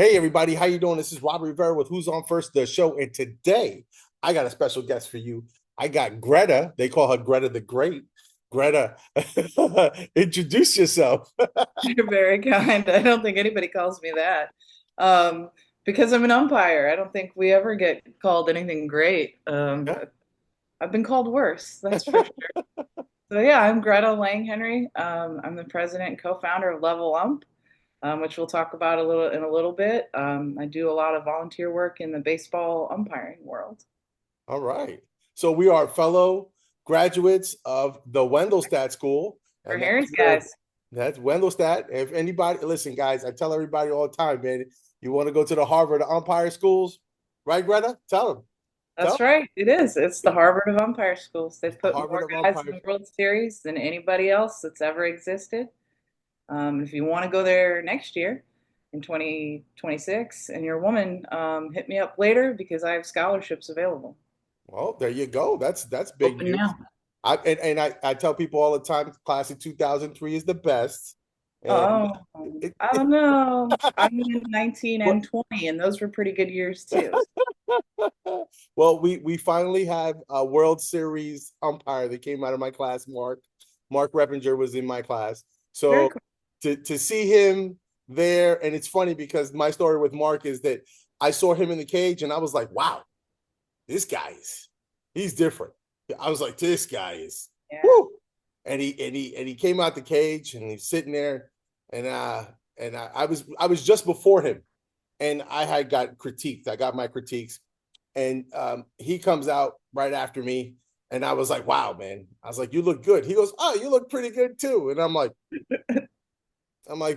Hey everybody, how you doing? This is Robert Rivera with Who's on First, the show, and today I got a special guest for you. I got Greta. They call her Greta the Great. Greta, introduce yourself. You're very kind. I don't think anybody calls me that. Um, because I'm an umpire. I don't think we ever get called anything great. I've been called worse, that's for sure. So yeah, I'm Greta Lang Henry. I'm the president and co-founder of Level Ump, which we'll talk about a little bit. I do a lot of volunteer work in the baseball umpiring world. All right. So we are fellow graduates of the Wendelstadt School, For and Harry's guys. that's Wendelstadt. If anybody listen, guys, I tell everybody all the time, man, you want to go to the Harvard umpire schools, right, Greta? Tell them. Tell That's them. right. It is. It's the Harvard of umpire schools. They've It's the put Harvard more of guys in umpires. the World Series than anybody else that's ever existed. If you want to go there next year in 2026 and you're a woman, hit me up later because I have scholarships available. Well, there you go. That's big Open news. now. I tell people all the time, class of 2003 is the best. And Oh, it, I it, don't know. I'm in 19 and 20, and those were pretty good years too. well, we finally have a World Series umpire that came out of my class, Mark. Mark Reppinger was in my class. Very So cool. to see him there, and it's funny because my story with Mark is that I saw him in the cage and I was like, wow, this guy is he's different. I was like, this guy is Yeah. whoo. And he came out the cage and he's sitting there and I was just before him and I had got critiqued. I got my critiques and he comes out right after me and I was like, wow, man. I was like, you look good. He goes, oh, you look pretty good too. And I'm like,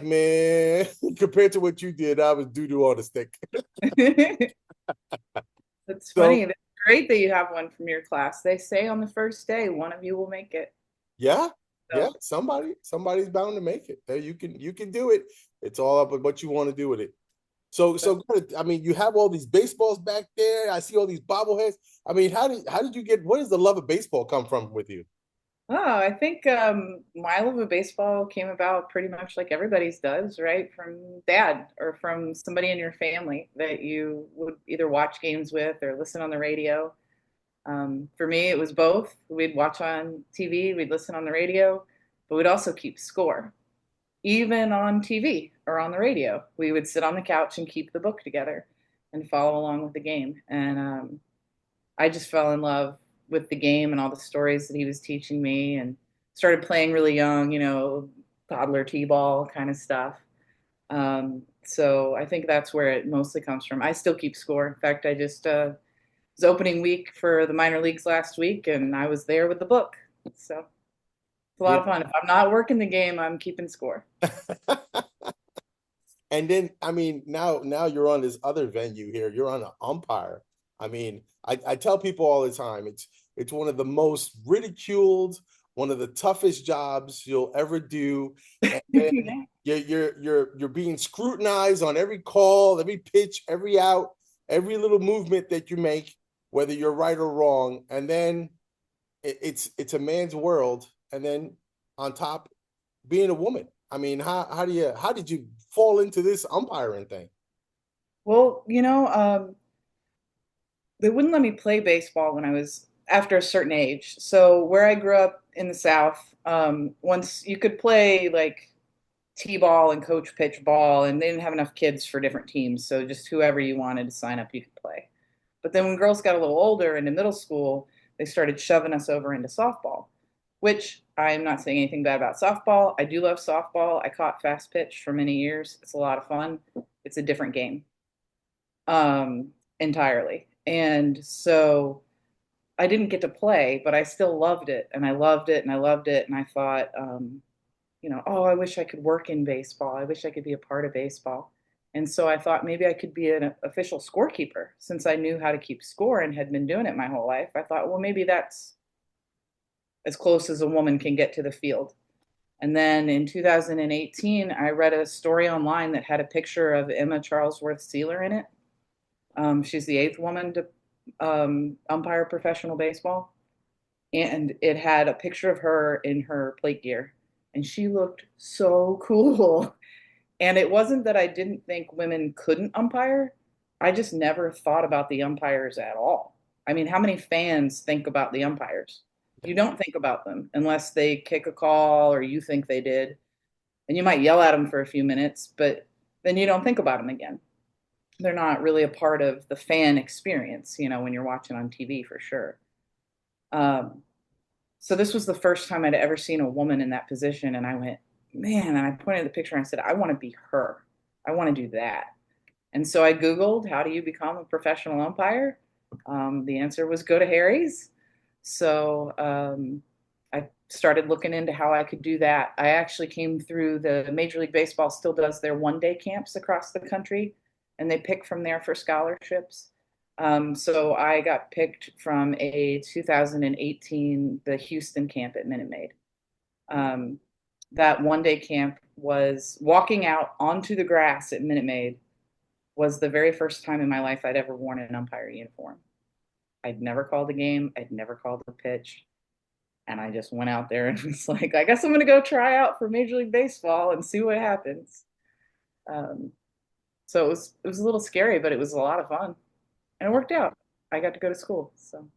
man, compared to what you did, I was doo doo on the stick. That's funny. So That's great that you have one from your class. They say on the first day, one of you will make it. yeah, yeah, So, somebody's bound to make it. You can do it. It's all up with what you want to do with it. So I mean, you have all these baseballs back there. I see all these bobbleheads. I mean, how did you get? Where does the love of baseball come from with you? oh, I think my love of baseball came about pretty much like everybody's does, right? From dad or from somebody in your family that you would either watch games with or listen on the radio. For me, it was both. We'd watch on TV, we'd listen on the radio, but we'd also keep score. Even on TV or on the radio, we would sit on the couch and keep the book together and follow along with the game. And I just fell in love with the game and all the stories that he was teaching me and started playing really young, toddler t-ball kind of stuff. So I think that's where it mostly comes from. I still keep score. In fact, I just was opening week for the minor leagues last week and I was there with the book. So it's a lot You of fun. If I'm not working the game, I'm keeping score. know? And then I mean, now you're on this other venue here. You're on an umpire. I mean, I tell people all the time, it's one of the most ridiculed, one of the toughest jobs you'll ever do. And then you're being scrutinized on every call, every pitch, every out, every little movement that you make, whether you're right or wrong. And then it's a man's world. And then on top, being a woman. I mean, how did you fall into this umpiring thing? Well, they wouldn't let me play baseball when I was after a certain age. So where I grew up in the South, once you could play like t-ball and coach pitch ball, and they didn't have enough kids for different teams. So just whoever you wanted to sign up, you could play. But then when girls got a little older into middle school, they started shoving us over into softball, which I'm not saying anything bad about softball. I do love softball. I caught fast pitch for many years. It's a lot of fun. It's a different game entirely. And so I didn't get to play, but I still loved it. And I loved it and I loved it. And I thought, oh, I wish I could work in baseball. I wish I could be a part of baseball. And so I thought maybe I could be an official scorekeeper since I knew how to keep score and had been doing it my whole life. I thought, well, maybe that's as close as a woman can get to the field. And then in 2018, I read a story online that had a picture of Emma Charlesworth Sealer in it. She's the eighth woman to umpire professional baseball. And it had a picture of her in her plate gear. And she looked so cool. And it wasn't that I didn't think women couldn't umpire. I just never thought about the umpires at all. I mean, how many fans think about the umpires? You don't think about them unless they kick a call or you think they did. And you might yell at them for a few minutes, but then you don't think about them again. They're not really a part of the fan experience, when you're watching on TV for sure. Um, so this was the first time I'd ever seen a woman in that position, and I went, man, and I pointed at the picture and I said, I want to be her. I want to do that. And so I Googled, how do you become a professional umpire? The answer was go to Harry's. So I started looking into how I could do that. I actually came through the Major League Baseball still does their 1 day camps across the country, and they pick from there for scholarships. So I got picked from a 2018, the Houston camp at Minute Maid. Um, that 1 day camp was walking out onto the grass at Minute Maid was the very first time in my life I'd ever worn an umpire uniform. I'd never called a game. I'd never called a pitch. And I just went out there and was like, I guess I'm going to go try out for Major League Baseball and see what happens. Um, so it was a little scary, but it was a lot of fun, and it worked out. I got to go to school. So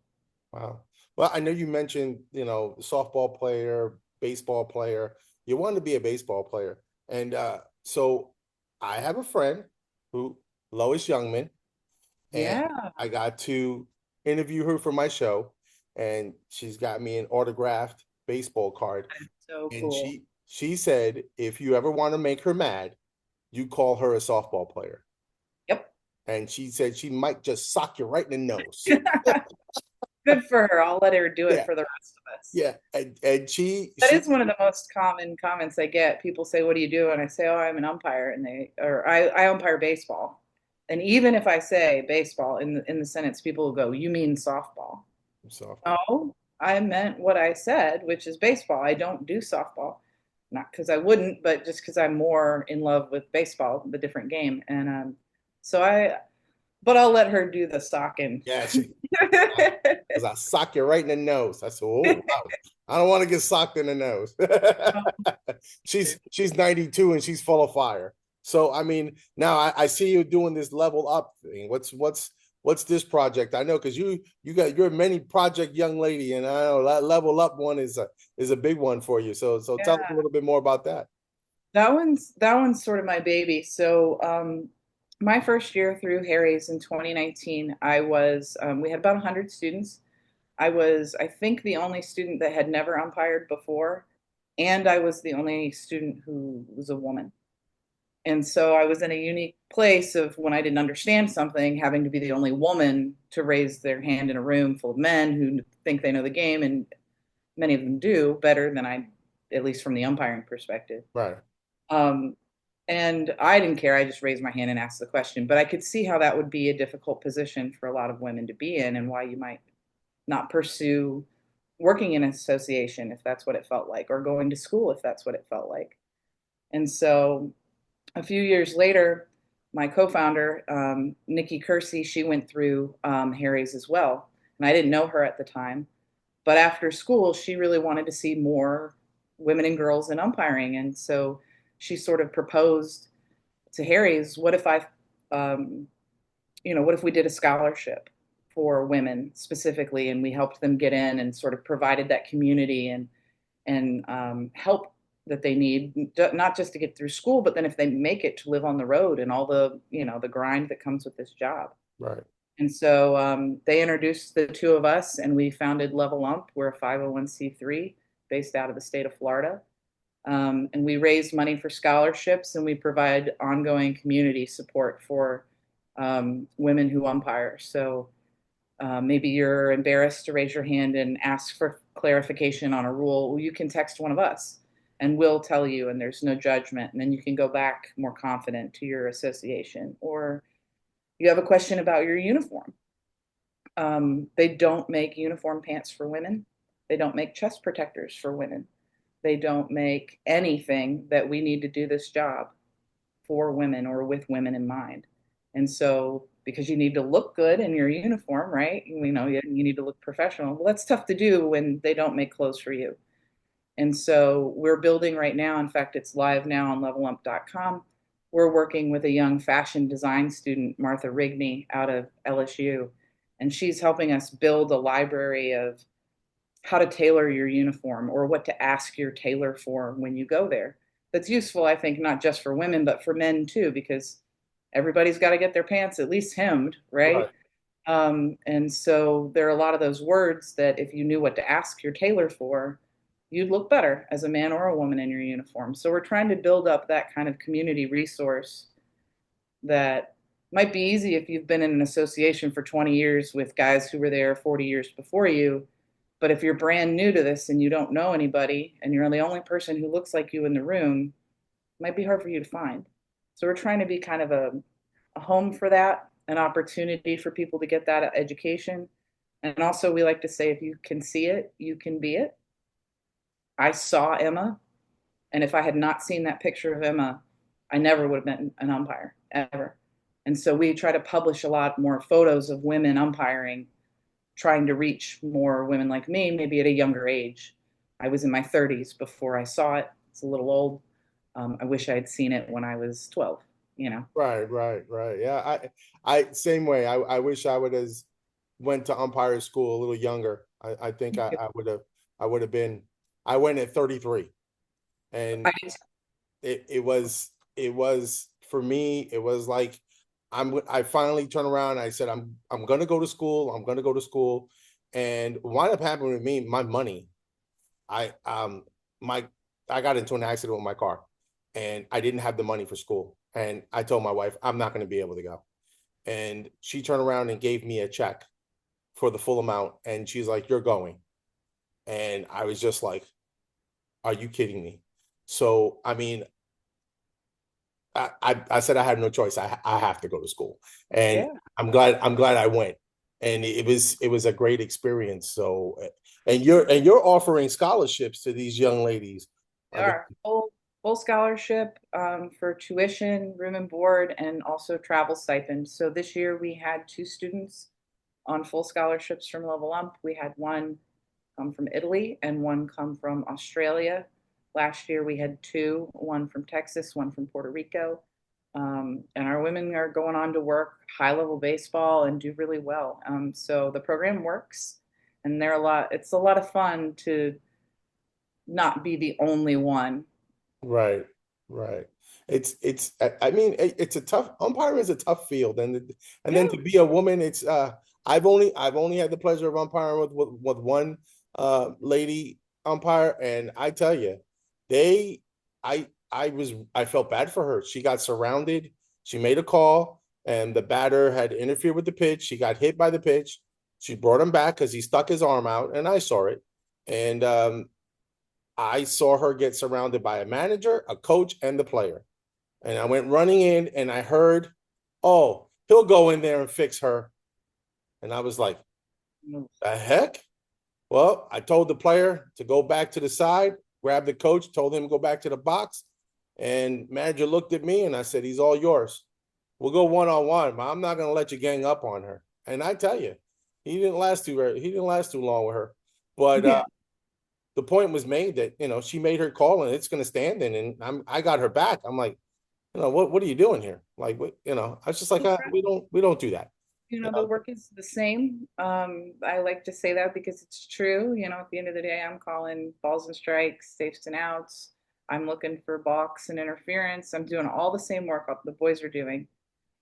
Wow. Well, I know you mentioned, softball player, baseball player. You wanted to be a baseball player. And so I have a friend who, Lois Youngman, and yeah, I got to interview her for my show, and she's got me an autographed baseball card. so And cool. she said, if you ever want to make her mad, you call her a softball player. Yep. And she said she might just sock you right in the nose. Good for her. I'll let her do it Yeah, for the rest of us. yeah. And she That she is one of the most common comments I get. People say, "What do you do?" And I say, "Oh, I'm an umpire," or I umpire baseball. And even if I say baseball in the sentence, people will go, "You mean softball?" softball. No, I meant what I said, which is baseball. I don't do softball, not because I wouldn't, but just because I'm more in love with baseball, the different game. And so but I'll let her do the stocking. Yeah, because I sock you right in the nose. I said, oh wow. I don't want to get socked in the nose. She's 92 and she's full of fire. So I mean, now I see you doing this level up thing. What's this project? I know because you're a many project young lady, and I know that level up one is a big one for you. So tell us a Yeah. little bit more about that. That one's sort of my baby. So my first year through Harry's in 2019, we had about 100 students. I was, I think, the only student that had never umpired before, and I was the only student who was a woman. And so I was in a unique place of when I didn't understand something, having to be the only woman to raise their hand in a room full of men who think they know the game, and many of them do better than I, at least from the umpiring perspective. Right. Um, and I didn't care. I just raised my hand and asked the question. But I could see how that would be a difficult position for a lot of women to be in, and why you might not pursue working in an association if that's what it felt like, or going to school if that's what it felt like. And so a few years later, my co-founder, Nikki Kersey, she went through Harry's as well. And I didn't know her at the time. But after school, she really wanted to see more women and girls in umpiring. And so she sort of proposed to Harry's, um, what if we did a scholarship for women specifically, and we helped them get in and sort of provided that community and help that they need, not just to get through school, but then if they make it, to live on the road and all the grind that comes with this job. Right. And so they introduced the two of us, and we founded Level Ump. We're a 501c3 based out of the state of Florida. And we raise money for scholarships, and we provide ongoing community support for women who umpire. So maybe you're embarrassed to raise your hand and ask for clarification on a rule. Well, you can text one of us, and we'll tell you, and there's no judgment. And then you can go back more confident to your association. Or you have a question about your uniform. They don't make uniform pants for women. They don't make chest protectors for women. They don't make anything that we need to do this job for women or with women in mind. And so, because you need to look good in your uniform, right? You need to look professional. Well, that's tough to do when they don't make clothes for you. And so, we're building right now. In fact, it's live now on levelump.com. we're working with a young fashion design student, Martha Rigney, out of LSU, and she's helping us build a library of how to tailor your uniform or what to ask your tailor for when you go there. That's useful, I think, not just for women, but for men too, because everybody's got to get their pants at least hemmed, right? Right. And so there are a lot of those words that if you knew what to ask your tailor for, you'd look better as a man or a woman in your uniform. So we're trying to build up that kind of community resource that might be easy if you've been in an association for 20 years with guys who were there 40 years before you. But if you're brand new to this and you don't know anybody and you're the only person who looks like you in the room, it might be hard for you to find. So we're trying to be kind of a home for that, an opportunity for people to get that education. And also, we like to say if you can see it, you can be it. I saw Emma, and if I had not seen that picture of Emma, I never would have been an umpire ever. And so we try to publish a lot more photos of women umpiring, trying to reach more women like me, maybe at a younger age. I was in my 30s before I saw it. It's a little old. I wish I had seen it when I was 12, you know? Right, right, right. Yeah, same way. I wish I would have went to umpire school a little younger. I think I would have been. I went at 33, and I, it was for me. It was like I finally turned around. And I said I'm gonna go to school. I'm gonna go to school, and what up happening with me? My money. I my I got into an accident with my car, and I didn't have the money for school. And I told my wife I'm not going to be able to go. And she turned around and gave me a check for the full amount, and she's like, "You're going." And I was just like, "Are you kidding me?" So I mean, I said I had no choice. I have to go to school, and yeah, I'm glad I went, and it was a great experience. So, and you're offering scholarships to these young ladies. they I mean, are full scholarship for tuition, room and board, and also travel stipend. So this year we had two students on full scholarships from Level Ump. We had one come from Italy and one come from Australia. Last year we had two, one from Texas, one from Puerto Rico. And our women are going on to work high level baseball and do really well. So the program works, and it's a lot of fun to not be the only one. right, right. I mean, it's a tough umpiring is a tough field, and then Yeah, to be a woman, it's I've only had the pleasure of umpiring with one lady umpire, and I tell you, they I felt bad for her. She got surrounded. She made a call, and the batter had interfered with the pitch. She got hit by the pitch. She brought him back because he stuck his arm out, and I saw it. And I saw her get surrounded by a manager, a coach, and the player. And I went running in and I heard, "Oh, he'll go in there and fix her." And I was like, "The heck?" Well, I told the player to go back to the side, grab the coach, told him to go back to the box. And manager looked at me and I said, "He's all yours. We'll go one on one, but I'm not going to let you gang up on her." And I tell you, he didn't last too long with her. But yeah, the point was made that she made her call and it's going to stand in, and I got her back. I'm like, what are you doing here? Like, what, I was just like, we don't do that. the work is the same. I like to say that because it's true. At the end of the day, I'm calling balls and strikes, safes and outs. I'm looking for balks and interference. I'm doing all the same work the boys are doing.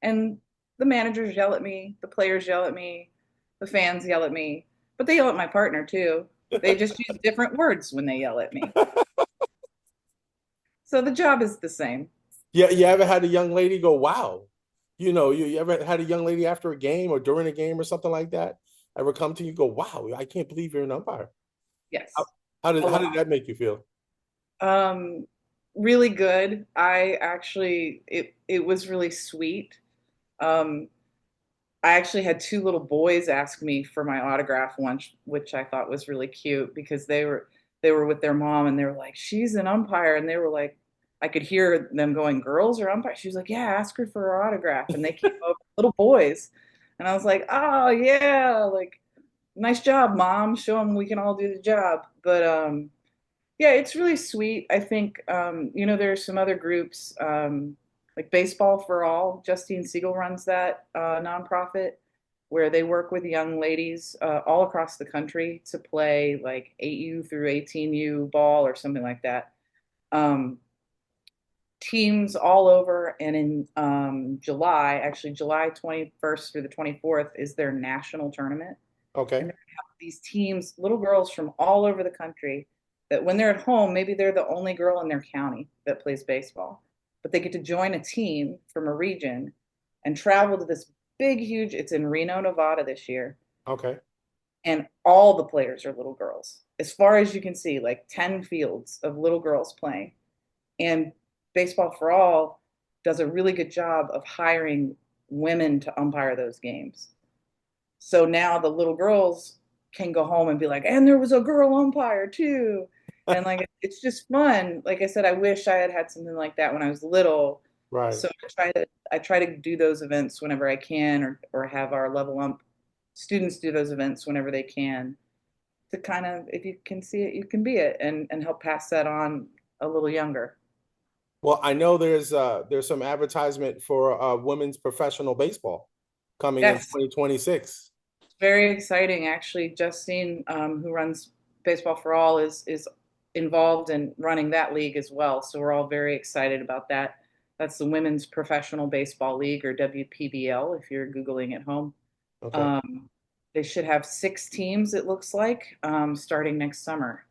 And the managers yell at me, the players yell at me, the fans yell at me, but they yell at my partner too. They just use different words when they yell at me. So the job is the same. Yeah, you ever had a young lady go, "Wow"? You ever had a young lady after a game or during a game or something like that ever come to you, go, "Wow, I can't believe you're an umpire"? How, Yes, a how did lot. that make you feel? Um, really good. I actually, it was really sweet. Um, I actually had two little boys ask me for my autograph once, which I thought was really cute because they were with their mom and they were like, "She's an umpire," and they were like, I could hear them going, "Girls or umpire?" She was like, "Yeah, ask her for her autograph," and they came over, little boys, and I was like, "Oh yeah, like nice job, mom. Show them we can all do the job." But yeah, it's really sweet. I think there are some other groups. like Baseball for All. Justine Siegel runs that nonprofit where they work with young ladies all across the country to play like 8U through 18U ball or something like that. Um, Teams all over, and in July, actually July 21st through the 24th is their national tournament. And Okay. they're gonna have these teams, little girls from all over the country, that when they're at home, maybe they're the only girl in their county that plays baseball, but they get to join a team from a region and travel to this big, huge, it's in Reno, Nevada this year. Okay. And all the players are little girls. As far as you can see, like 10 fields of little girls playing. And Baseball for All does a really good job of hiring women to umpire those games. So now the little girls can go home and be like, and there was a girl umpire too. And like it's just fun. Like I said, I wish I had had something like that when I was little. Right. So I try to do those events whenever I can, or have our Level Ump students do those events whenever they can, to kind of, if you can see it, you can be it, and help pass that on a little younger. Well, I know there's some advertisement for women's professional baseball coming in Yes, 2026. very exciting. Actually, Justine, who runs Baseball for All, is involved in running that league as well. So we're all very excited about that. That's the Women's Professional Baseball League, or WPBL, if you're Googling at home. Okay. Um, they should have 6 teams, it looks like, starting next summer.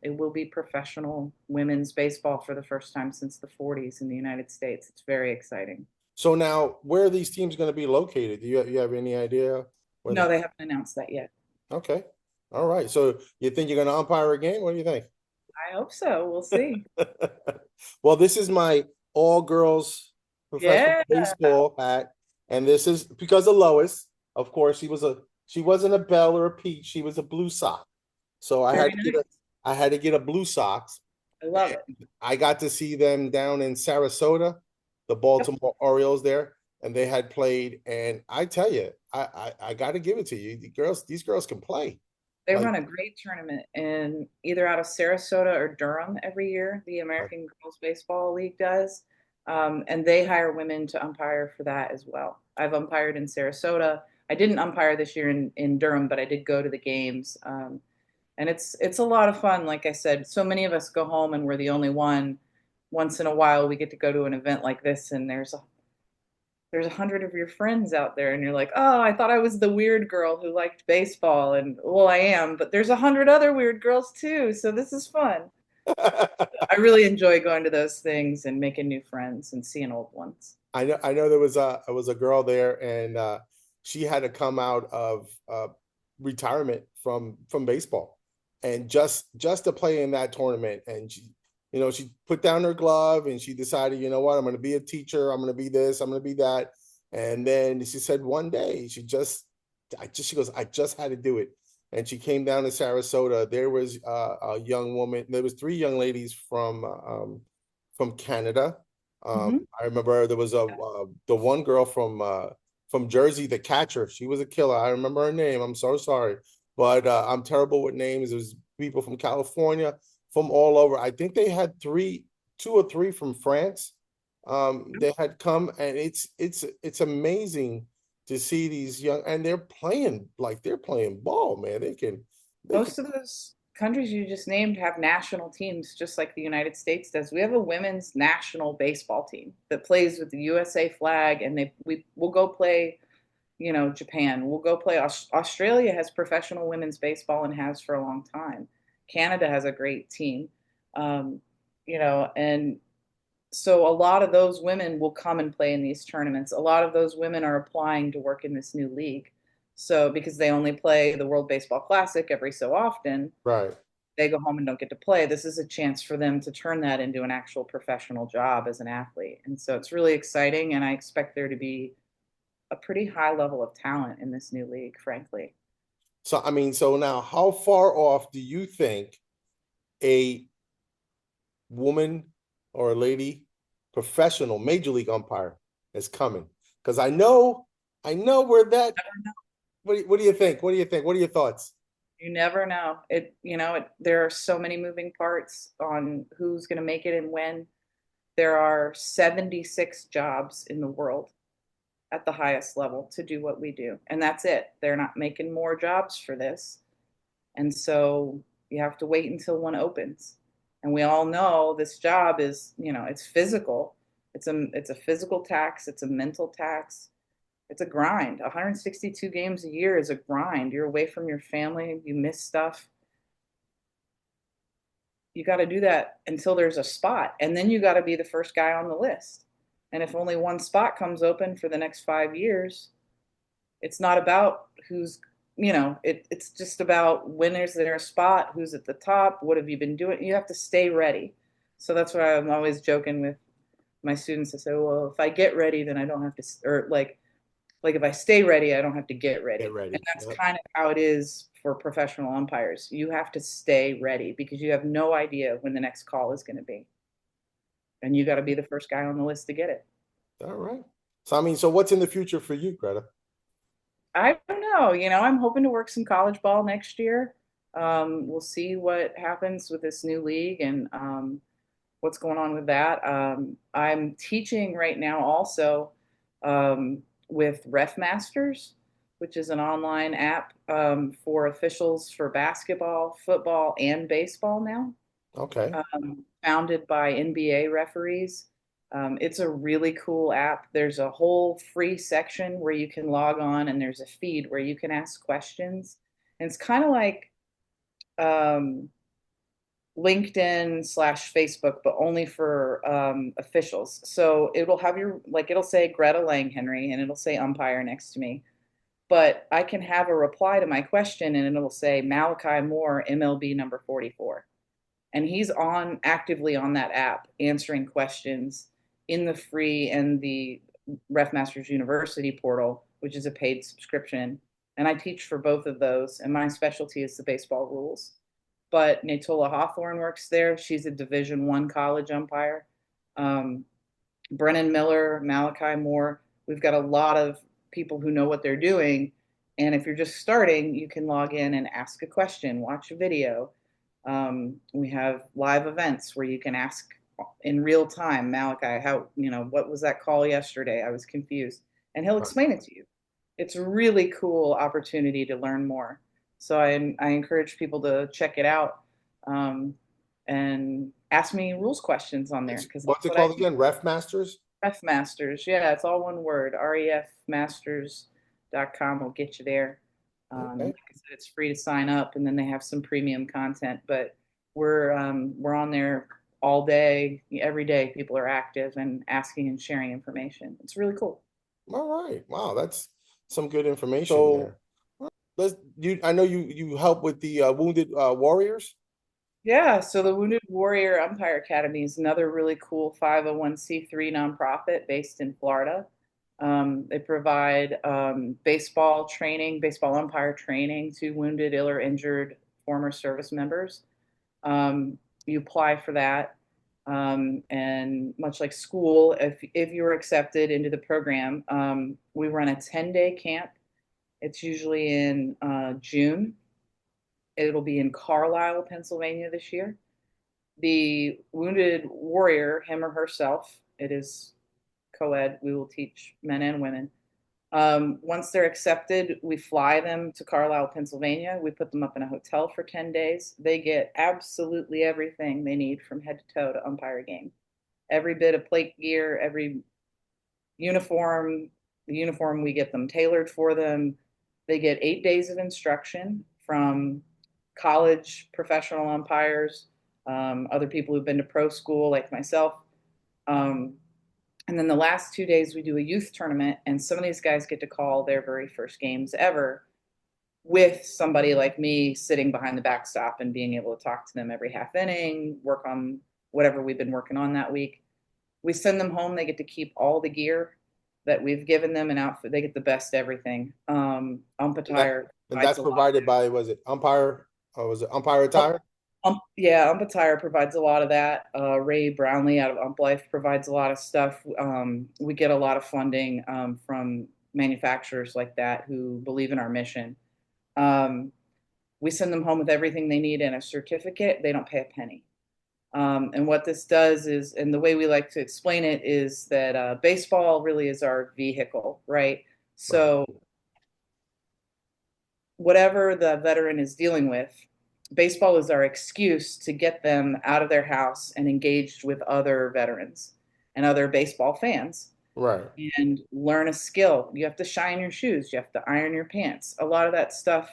It will be professional women's baseball for the first time since the 40s in the United States. It's very exciting. So now, where are these teams going to be located? You have any idea where No, they? they haven't announced that yet. Okay. All right. So you think you're going to umpire a game? What do you think? I hope so. We'll see. Well, this is my all girls professional Yeah. baseball hat, and this is because of Lois. Of course, she wasn't a Bell or a Peach. She was a blue sock. So Very nice. I had to get a blue socks. I love it. I got to see them down in Sarasota, the Yep. Baltimore Orioles there, and they had played. And I tell you, I got to give it to you. These girls can play. They Like, run a great tournament in either out of Sarasota or Durham every year. The American Girls Baseball League does. And they hire women to umpire for that as well. I've umpired in Sarasota. I didn't umpire this year in Durham, but I did go to the games. And it's a lot of fun. Like I said, so many of us go home and we're the only one. Once in a while, we get to go to an event like this, and there's 100 of your friends out there, and you're like, oh, I thought I was the weird girl who liked baseball, and well, I am, but there's 100 other weird girls too, so this is fun. I really enjoy going to those things and making new friends and seeing old ones. I know there was a girl there, and she had to come out of retirement from baseball, and just to play in that tournament. And she put down her glove and she decided, you know what, I'm going to be a teacher. I'm going to be this. I'm going to be that. And then she said one day she goes, I just had to do it. And she came down to Sarasota. There was a young woman. There was 3 young ladies from Canada. Hmm. I remember there was the one girl from Jersey, the catcher. She was a killer. I remember her name. I'm so sorry, but I'm terrible with names. It was people from California, from all over. I think they had 2 or 3 from France. They had come, and it's amazing to see these young, and they're playing ball, man. They can. Most of those countries you just named have national teams, just like the United States does. We have a women's national baseball team that plays with the USA flag, and we'll go play, Japan. We'll go play. Australia has professional women's baseball and has for a long time. Canada has a great team, um, and so a lot of those women will come and play in these tournaments. A lot of those women are applying to work in this new league. So because they only play the World Baseball Classic every so often, Right. they go home and don't get to play. This is a chance for them to turn that into an actual professional job as an athlete. And so it's really exciting, and I expect there to be a pretty high level of talent in this new league, frankly. So I mean, so now how far off do you think a woman or a lady professional major league umpire is coming? Because I know where that. What do you think? What do you think? What are your thoughts? You never know. There are so many moving parts on who's going to make it and when. There are 76 jobs in the world at the highest level to do what we do. And that's it. They're not making more jobs for this. And so you have to wait until one opens. And we all know this job is, it's physical. It's a physical tax, it's a mental tax. It's a grind. 162 games a year is a grind. You're away from your family, you miss stuff. You got to do that until there's a spot. And then you got to be the first guy on the list. And if only one spot comes open for the next 5 years, it's not about it's just about when is there a spot, who's at the top, what have you been doing? You have to stay ready. So that's why I'm always joking with my students to say, well, if I get ready, then I don't have to, or like if I stay ready, I don't have to get Get ready. And ready. that's Yep. kind of how it is for professional umpires. You have to stay ready because you have no idea when the next call is going to be. And you got to be the first guy on the list to get it. All right. So I mean, so what's in the future for you, Greta? I don't know. I'm hoping to work some college ball next year. We'll see what happens with this new league and what's going on with that. I'm teaching right now also with Ref Masters, which is an online app for officials for basketball, football, and baseball now, Okay. founded by NBA referees. It's a really cool app. There's a whole free section where you can log on, and there's a feed where you can ask questions. And it's kind of like um, LinkedIn/Facebook, but only for officials. So it'll have it'll say Greta Langhenry and it'll say umpire next to me. But I can have a reply to my question and it'll say Malachi Moore, MLB number 44. And he's on actively on that app answering questions in the free and the Ref Masters University portal, which is a paid subscription. And I teach for both of those. And my specialty is the baseball rules. But Natola Hawthorne works there. She's a Division I college umpire. Um, Brennan Miller, Malachi Moore. We've got a lot of people who know what they're doing. And if you're just starting, you can log in and ask a question, watch a video. We have live events where you can ask in real time, Malachi, what was that call yesterday? I was confused. And he'll Right. explain it to you. It's a really cool opportunity to learn more. So I encourage people to check it out and ask me rules questions on there It's because what's that's it what I called do. again? Ref Masters? Ref Masters. Yeah, it's all one word. refmasters.com will get you there. Okay. Like I said, it's free to sign up, and then they have some premium content. But we're on there all day, every day. People are active and asking and sharing information. It's really cool. All right. Wow, that's some good information there. Let's you I know you help with the wounded warriors. Yeah, so the Wounded Warrior Umpire Academy is another really cool 501c3 nonprofit based in Florida. They provide baseball training, baseball umpire training to wounded, ill, or injured former service members. You apply for that, and much like school, if you're accepted into the program, we run a 10-day camp. It's usually in June. It'll be in Carlisle, Pennsylvania this year. The wounded warrior, him or herself, it is co-ed. We will teach men and women. Once they're accepted, we fly them to Carlisle, Pennsylvania. We put them up in a hotel for 10 days. They get absolutely everything they need from head to toe to umpire a game. Every bit of plate gear, every uniform, the uniform we get them tailored for them. They get 8 days of instruction from college professional umpires, other people who've been to pro school like myself. Um, and then the last 2 days, we do a youth tournament, and some of these guys get to call their very first games ever with somebody like me sitting behind the backstop and being able to talk to them every half inning, work on whatever we've been working on that week. We send them home. They get to keep all the gear that we've given them an outfit. They get the best everything. And that Umpire and provides that's a lot. provided by was it umpire or was it umpire Oh, attire? yeah, Umpire provides a lot of that. Ray Brownlee out of Ump Life provides a lot of stuff. We get a lot of funding from manufacturers like that who believe in our mission. Um, we send them home with everything they need and a certificate. They don't pay a penny. And what this does is, and the way we like to explain it is that baseball really is our vehicle, right? Right. So whatever the veteran is dealing with, baseball is our excuse to get them out of their house and engaged with other veterans and other baseball fans Right. and learn a skill. You have to shine your shoes, you have to iron your pants. A lot of that stuff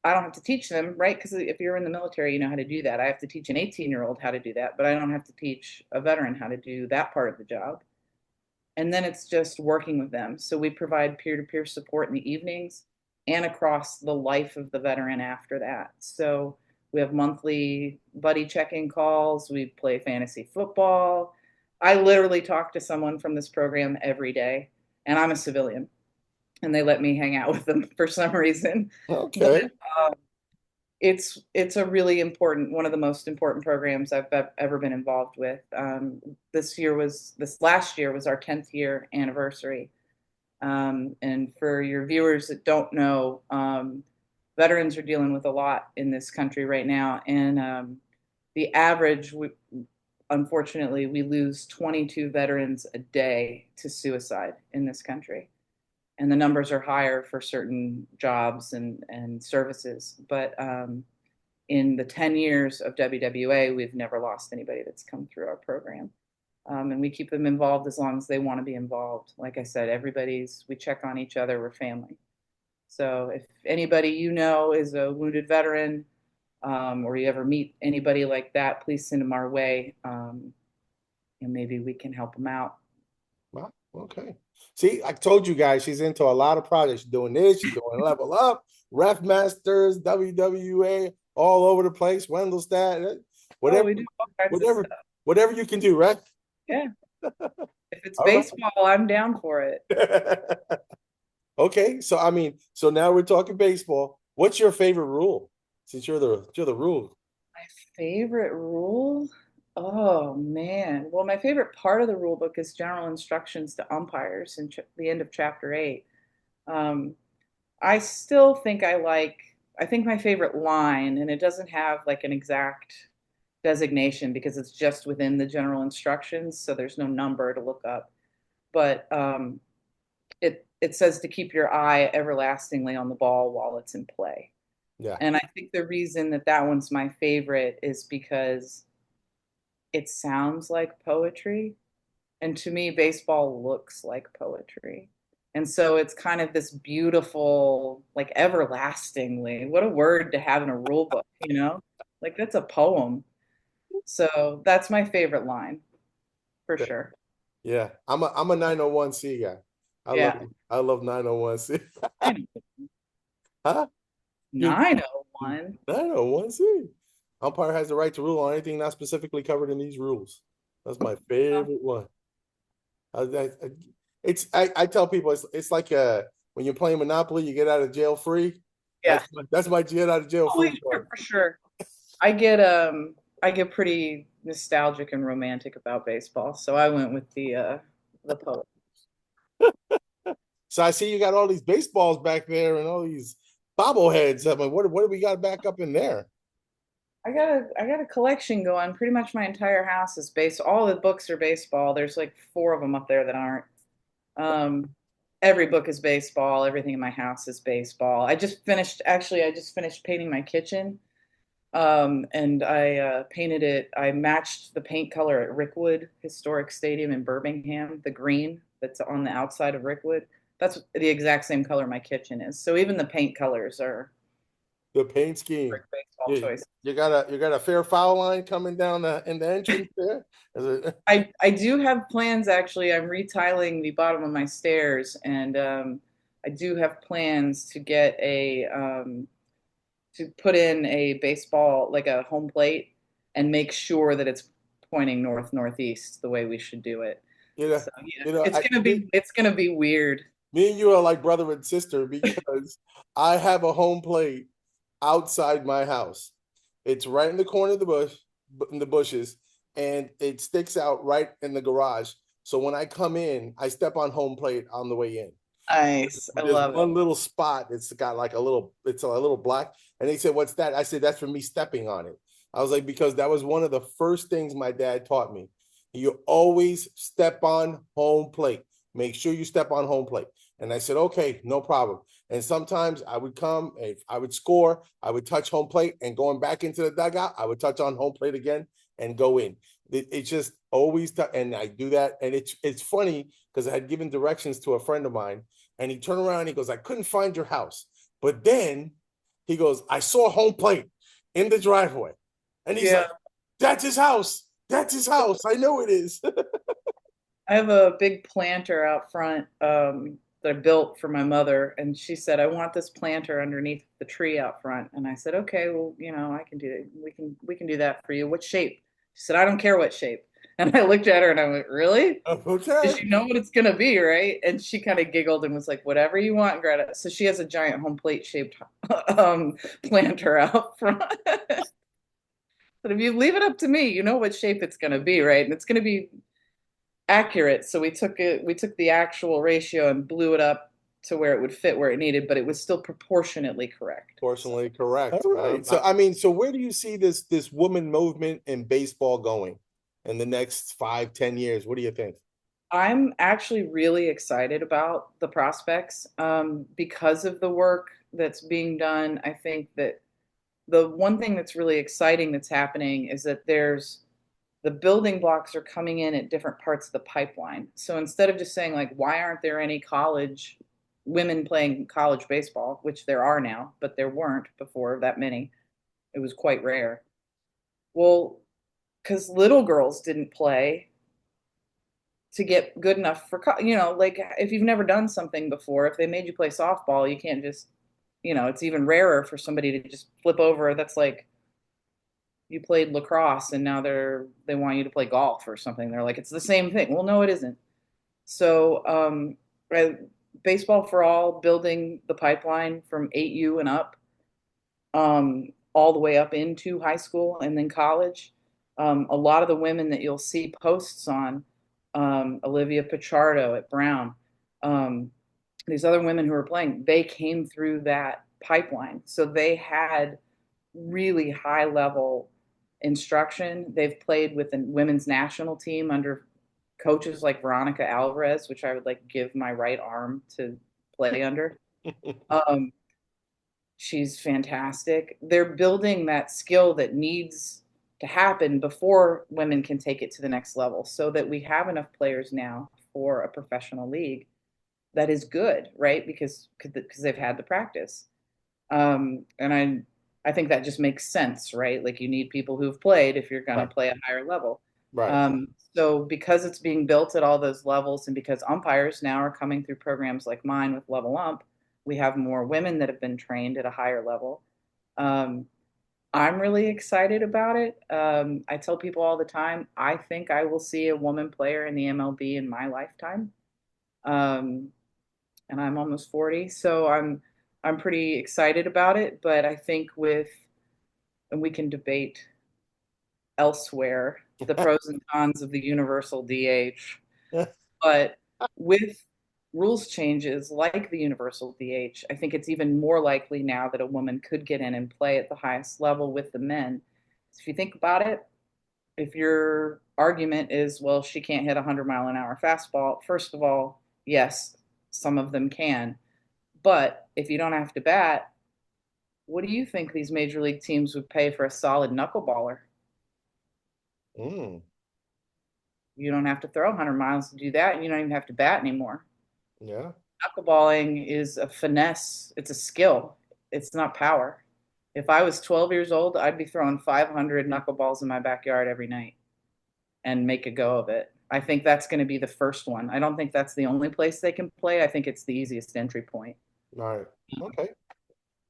I don't have to teach them, right? Because if you're in the military, you know how to do that. I have to teach an 18-year-old how to do that, but I don't have to teach a veteran how to do that part of the job. And then it's just working with them. So we provide peer-to-peer support in the evenings and across the life of the veteran after that. So we have monthly buddy check-in calls. We play fantasy football. I literally talk to someone from this program every day, and I'm a civilian, and they let me hang out with them for some reason. But Okay. it's a really important, one of the most important programs I've ever been involved with. This last year was our 10th year anniversary. And for your viewers that don't know, veterans are dealing with a lot in this country right now. And the average, unfortunately, we lose 22 veterans a day to suicide in this country. And the numbers are higher for certain jobs and services. But in the 10 years of WWA, we've never lost anybody that's come through our program. And we keep them involved as long as they want to be involved. Like I said, we check on each other, we're family. So if anybody you know is a wounded veteran, or you ever meet anybody like that, please send them our way, and maybe we can help them out. Wow. Okay. See, I told you guys she's into a lot of projects. She's doing this, she's doing Level Up, Ref Masters, WWA, all over the place, Wendelstedt, Oh, whatever, we do all kinds of whatever, stuff. whatever you can do, right? Yeah. If it's All right. baseball, I'm down for it. Okay, so I mean, so now we're talking baseball. What's your favorite rule? Since you're the rule. My favorite rule? Oh man. Well, my favorite part of the rule book is general instructions to umpires in the end of chapter 8. Um, I still think I think my favorite line, and it doesn't have like an exact designation because it's just within the general instructions, so there's no number to look up. But it says to keep your eye everlastingly on the ball while it's in play. Yeah, And I think the reason that that one's my favorite is because it sounds like poetry. And to me, baseball looks like poetry. And so it's kind of this beautiful, like everlastingly. What a word to have in a rule book, you know? Like that's a poem. So that's my favorite line for sure. yeah. I'm a 901C guy. I love Yeah. I love 901C. I know. Huh? You 901. 901C. Umpire has the right to rule on anything not specifically covered in these rules. That's my Oh, favorite one. I tell people it's like when you're playing Monopoly, you get out of jail free. yeah. That's my get out of jail Oh, free wait, card. sure, for sure. I get pretty nostalgic and romantic about baseball, so I went with the poet. So I see you got all these baseballs back there and all these bobbleheads. I mean, what do we got back up in there? I got a collection going. Pretty much my entire house is based. All the books are baseball. There's like four of them up there that aren't. Um, every book is baseball. Everything in my house is baseball. I just finished painting my kitchen. And I painted it. I matched the paint color at Rickwood Historic Stadium in Birmingham, the green that's on the outside of Rickwood. That's the exact same color my kitchen is. So even the paint colors are The paint scheme. baseball You, choice. you got a fair foul line coming down in the entrance there. Is it? I do have plans actually. I'm retiling the bottom of my stairs, and I do have plans to get a to put in a baseball like a home plate and make sure that it's pointing north northeast the way we should do it. You know, So yeah, you know, it's gonna be weird. me and you are like brother and sister because I have a home plate outside my house. It's right in the corner of the bush, in the bushes, and it sticks out right in the garage. So when I come in, I step on home plate on the way in. Nice. I But there's love it. one little spot. It's got like it's a little black. And they said, "What's that?" I said, "That's for me stepping on it." I was like, because that was one of the first things my dad taught me. You always step on home plate. Make sure you step on home plate. And I said, okay, no problem. And sometimes I would come, if I would score, I would touch home plate, and going back into the dugout, I would touch on home plate again and go in. It's just always, and I do that. And it's funny because I had given directions to a friend of mine, and he turned around and he goes, I couldn't find your house. But then he goes, I saw home plate in the driveway. And he's Yeah. like, that's his house. That's his house. I know it is. I have a big planter out front that I built for my mother, and she said, "I want this planter underneath the tree out front." And I said, "Okay, well, I can do it. We can do that for you. What shape?" She said, "I don't care what shape." And I looked at her and I went, "Really? Okay. Because you know what it's gonna be, right?" And she kind of giggled and was like, "Whatever you want, Greta." So she has a giant home plate shaped planter out front. But if you leave it up to me, you know what shape it's gonna be, right? And it's gonna be accurate. So we took the actual ratio and blew it up to where it would fit where it needed, but it was still proportionately correct. So Fortunately correct. All right. So I mean, so where do you see this woman movement in baseball going in the next 5, 10 years? What do you think? I'm actually really excited about the prospects because of the work that's being done. I think that the one thing that's really exciting that's happening is that there's the building blocks are coming in at different parts of the pipeline. So instead of just saying like, why aren't there any college women playing college baseball, which there are now, but there weren't before that many. It was quite rare. Well, because little girls didn't play to get good enough for, like if you've never done something before, if they made you play softball, you can't just, it's even rarer for somebody to just flip over. That's like you played lacrosse and now they want you to play golf or something. They're like, it's the same thing. Well, no, it isn't. So, right, baseball for all, building the pipeline from 8U and up, all the way up into high school and then college. A lot of the women that you'll see posts on, Olivia Pichardo at Brown, um, these other women who are playing, they came through that pipeline. So they had really high level instruction. They've played with the women's national team under coaches like Veronica Alvarez, which I would like give my right arm to play under. Um, she's fantastic. They're building that skill that needs to happen before women can take it to the next level so that we have enough players now for a professional league that is good, right? Because they've had the practice. And I think that just makes sense, right? Like you need people who've played if you're going to Right. play a higher level. Right. So because it's being built at all those levels, and because umpires now are coming through programs like mine with Level Ump, we have more women that have been trained at a higher level. Um, I'm really excited about it. I tell people all the time, I think I will see a woman player in the MLB in my lifetime. Um, and I'm almost 40, so I'm pretty excited about it, but I think and we can debate elsewhere the pros and cons of the universal DH, but with rules changes like the universal DH, I think it's even more likely now that a woman could get in and play at the highest level with the men. So if you think about it, if your argument is, well, she can't hit a 100-mile-an-hour fastball, first of all, yes, some of them can. But if you don't have to bat, what do you think these major league teams would pay for a solid knuckleballer? Mm, You don't have to throw 100 miles to do that, and you don't even have to bat anymore. yeah. Knuckleballing is a finesse, it's a skill, it's not power. If I was 12 years old, I'd be throwing 500 knuckleballs in my backyard every night and make a go of it. I think that's going to be the first one. I don't think that's the only place they can play. I think it's the easiest entry point. All right. Okay.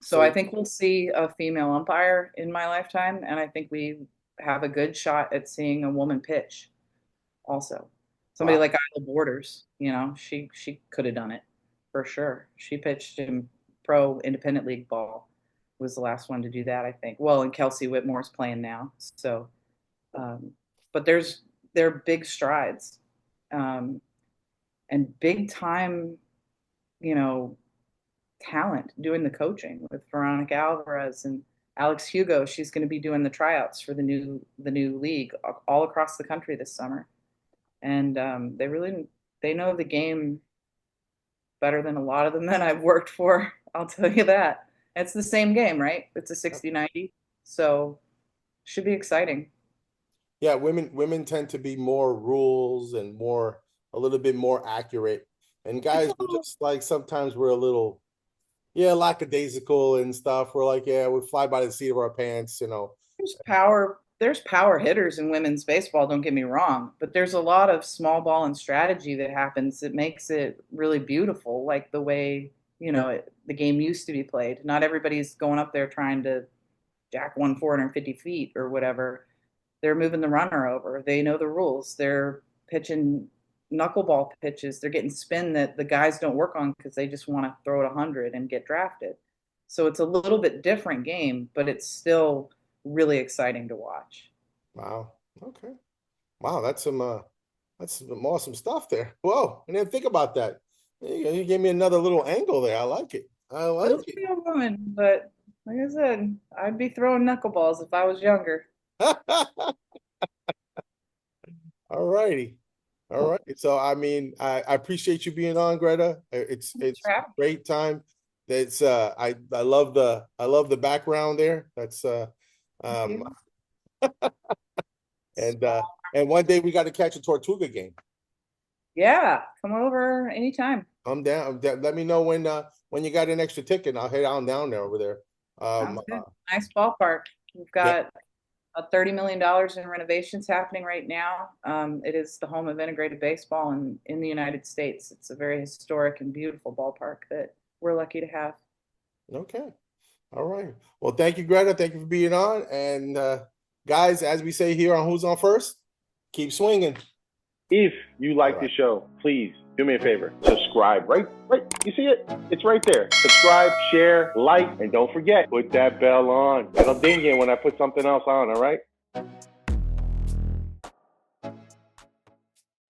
So I So think we'll see a female umpire in my lifetime, and I think we have a good shot at seeing a woman pitch also. Somebody wow. like Isla Borders, she could have done it for sure. She pitched in pro independent league ball, was the last one to do that, I think. Well, and Kelsey Whitmore's playing now. So, um, but there are big strides, um, and big time, you know, talent doing the coaching with Veronica Alvarez and Alex Hugo, she's going to be doing the tryouts for the new league all across the country this summer, and they know the game better than a lot of the men I've worked for. I'll tell you that. It's the same game, right? It's a 60-90, so should be exciting. Yeah, women tend to be more rules and more a little bit more accurate. And It's guys, we're all just like sometimes we're a little, yeah, lackadaisical and stuff. We're like, yeah, we fly by the seat of our pants, you know. there's power hitters in women's baseball, don't get me wrong, but there's a lot of small ball and strategy that happens that makes it really beautiful, like the way, the game used to be played. Not everybody's going up there trying to jack one 450 feet or whatever. They're moving the runner over. They know the rules. They're pitching knuckleball pitches. They're getting spin that the guys don't work on because they just want to throw it 100 and get drafted. So it's a little bit different game, but it's still really exciting to watch. Wow. Okay. Wow, that's some awesome stuff there. Whoa, I didn't think about that. You gave me another little angle there. I like it. I like Still be a woman, but like I said, I'd be throwing knuckleballs if I was younger. it. All righty. All right. So I mean, I appreciate you being on, Greta. Thanks It's for having great time. That's I love the background there. That's um me. and uh and one day we got to catch a Tortuga game. Yeah, come over anytime. I'm down. Let me know when you got an extra ticket and I'll head on down there over there. Sounds good. Nice ballpark. We've Yeah, got $30 million in renovations happening right now. It is the home of integrated baseball in the United States. It's a very historic and beautiful ballpark that we're lucky to have. okay. All right. Well, thank you, Greta. Thank you for being on. And guys, as we say here on Who's On First, keep swinging. If you All like the right. show, please do me a favor. Subscribe. Right. You see it? It's right there. Subscribe, share, like, and don't forget, put that bell on. It'll ding you when I put something else on, all right?